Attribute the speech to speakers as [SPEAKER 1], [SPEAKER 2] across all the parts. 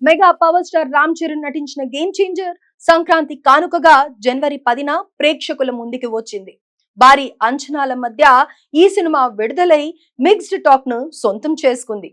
[SPEAKER 1] Mega power star Ram Charan నటించిన game changer Sankranti కానుకగా జనవరి 10న ప్రేక్షకుల ముందుకి వచ్చింది. భారీ అంచనాల మధ్య ఈ సినిమా విడుదలై మిక్స్డ్ టాక్ ను సొంతం చేసుకుంది.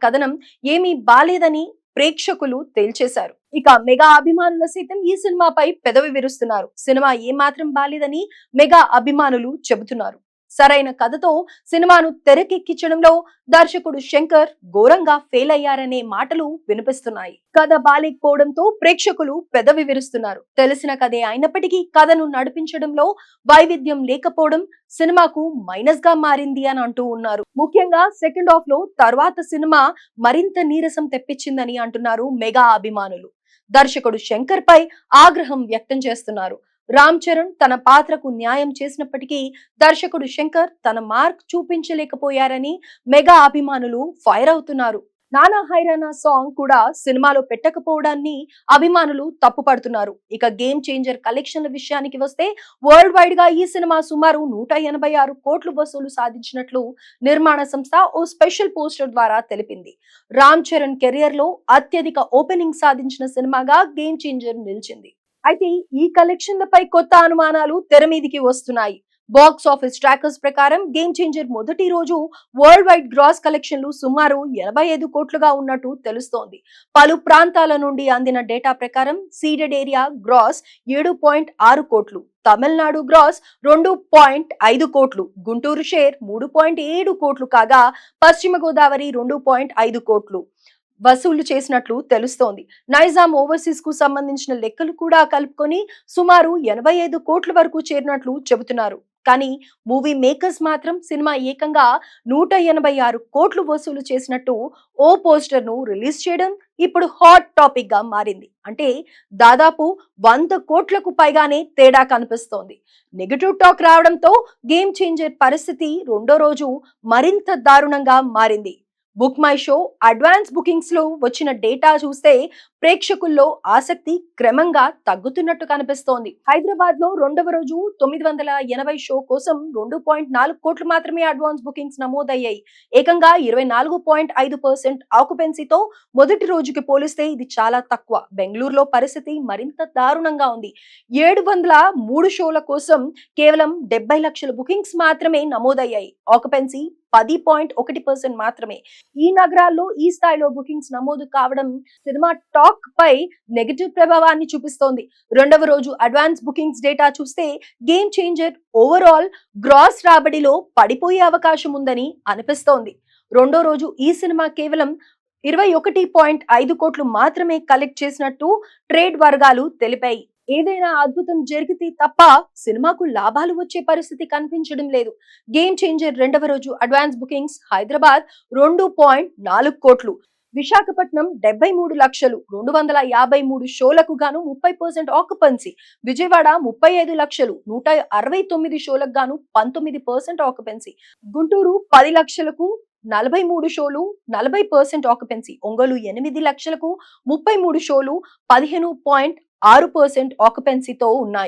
[SPEAKER 1] కథనం ఏమీ బాలేదని ప్రేక్షకులు తేల్చేశారు. ఇక మెగా అభిమానుల సైతం ఈ సినిమాపై పెదవి విరుస్తున్నారు. సినిమా ఏమాత్రం బాలేదని మెగా అభిమానులు చెబుతున్నారు. సరైన కథతో సినిమాను తెరకెక్కించడంలో దర్శకుడు శంకర్ ఘోరంగా ఫెయిల్ అయ్యారనే మాటలు వినిపిస్తున్నాయి. కథ బాలేకపోవడంతో ప్రేక్షకులు పెదవి విరుస్తున్నారు. తెలిసిన కథే అయినప్పటికీ కథను నడిపించడంలో వైవిధ్యం లేకపోవడం సినిమాకు మైనస్ గా మారింది అని అంటూ ఉన్నారు. ముఖ్యంగా సెకండ్ హాఫ్ లో తర్వాత సినిమా మరింత నీరసం తెప్పించిందని అంటున్నారు మెగా అభిమానులు. దర్శకుడు శంకర్ పై ఆగ్రహం వ్యక్తం చేస్తున్నారు. రామ్ చరణ్ తన పాత్రకు న్యాయం చేసినప్పటికీ దర్శకుడు శంకర్ తన మార్క్ చూపించలేకపోయారని మెగా అభిమానులు ఫైర్ అవుతున్నారు. నానా హైరానా సాంగ్ కూడా సినిమాలో పెట్టకపోవడాన్ని అభిమానులు తప్పుపడుతున్నారు. ఇక గేమ్ చేంజర్ కలెక్షన్ల విషయానికి వస్తే వరల్డ్ వైడ్ గా ఈ సినిమా సుమారు 186 కోట్లు వసూలు సాధించినట్లు నిర్మాణ సంస్థ ఓ స్పెషల్ పోస్టర్ ద్వారా తెలిపింది. రామ్ చరణ్ కెరియర్ లో అత్యధిక ఓపెనింగ్ సాధించిన సినిమాగా గేమ్ చేంజర్ నిలిచింది. అయితే ఈ కలెక్షన్లపై కొత్త అనుమానాలు తెర మీదికి వస్తున్నాయి. బాక్స్ ఆఫీస్ ట్రాకర్స్ ప్రకారం గేమ్ చేంజర్ మొదటి రోజు వరల్డ్ వైడ్ గ్రాస్ కలెక్షన్లు సుమారు 85 కోట్లుగా ఉన్నట్టు తెలుస్తోంది. పలు ప్రాంతాల నుండి అందిన డేటా ప్రకారం సీడెడ్ ఏరియా గ్రాస్ 7.6 కోట్లు, తమిళనాడు గ్రాస్ 2.5 కోట్లు, గుంటూరు షేర్ 3.7 కోట్లు కాగా పశ్చిమ గోదావరి 2.5 కోట్లు వసూలు చేసినట్లు తెలుస్తోంది. నైజాం ఓవర్సీస్ కు సంబంధించిన లెక్కలు కూడా కలుపుకొని సుమారు 85 కోట్ల వరకు చేరినట్లు చెబుతున్నారు. కానీ మూవీ మేకర్స్ మాత్రం సినిమా ఏకంగా 186 కోట్లు వసూలు చేసినట్టు ఓ పోస్టర్ ను రిలీజ్ చేయడం ఇప్పుడు హాట్ టాపిక్ గా మారింది. అంటే దాదాపు 100 కోట్లకు పైగానే తేడా కనిపిస్తోంది. నెగటివ్ టాక్ రావడంతో గేమ్ చేంజర్ పరిస్థితి రెండో రోజు మరింత దారుణంగా మారింది. Book my show advance bookings లో వచ్చిన డేటా చూస్తే ప్రేక్షకుల్లో ఆసక్తి క్రమంగా తగ్గుతున్నట్టు కనిపిస్తోంది. హైదరాబాద్ లో రెండవ రోజు 980 షో కోసం 2.4 కోట్లు మాత్రమే అడ్వాన్స్ బుకింగ్స్ నమోదయ్యాయి. ఏకంగా 24.5% ఆక్యుపెన్సీతో మొదటి రోజుకి పోలిస్తే ఇది చాలా తక్కువ. బెంగళూరులో పరిస్థితి మరింత దారుణంగా ఉంది. 703 షోల కోసం కేవలం 70 లక్షల బుకింగ్స్ మాత్రమే నమోదయ్యాయి. ఆక్యుపెన్సీ 10.1% మాత్రమే. ఈ నగరాల్లో ఈ స్థాయిలో బుకింగ్స్ నమోదు కావడం సినిమా టాక్ పై నెగటివ్ ప్రభావాన్ని చూపిస్తోంది. రెండవ రోజు అడ్వాన్స్ బుకింగ్స్ డేటా చూస్తే గేమ్ చేంజర్ ఓవరాల్ గ్రాస్ రాబడిలో పడిపోయే అవకాశం ఉందని అనిపిస్తోంది. రెండో రోజు ఈ సినిమా కేవలం 21.5 కోట్లు మాత్రమే కలెక్ట్ చేసినట్టు ట్రేడ్ వర్గాలు తెలిపాయి. ఏదైనా అద్భుతం జరిగితే తప్ప సినిమాకు లాభాలు వచ్చే పరిస్థితి కనిపించడం లేదు. గేమ్ చేంజర్ రెండవ రోజు అడ్వాన్స్ బుకింగ్స్ హైదరాబాద్ 2.4 కోట్లు, విశాఖపట్నం 73 లక్షలు, 253 షోలకు గాను 30% ఆక్యుపెన్సీ, విజయవాడ 35 లక్షలు, 169 షోలకు గాను 19% ఆక్యుపెన్సీ, గుంటూరు 10 లక్షలకు 43 షోలు 40% ఆక్యుపెన్సీ, ఒంగోలు 8 లక్షలకు 33 షోలు 15.6% ఆక్యుపెన్సీతో ఉన్నాయి.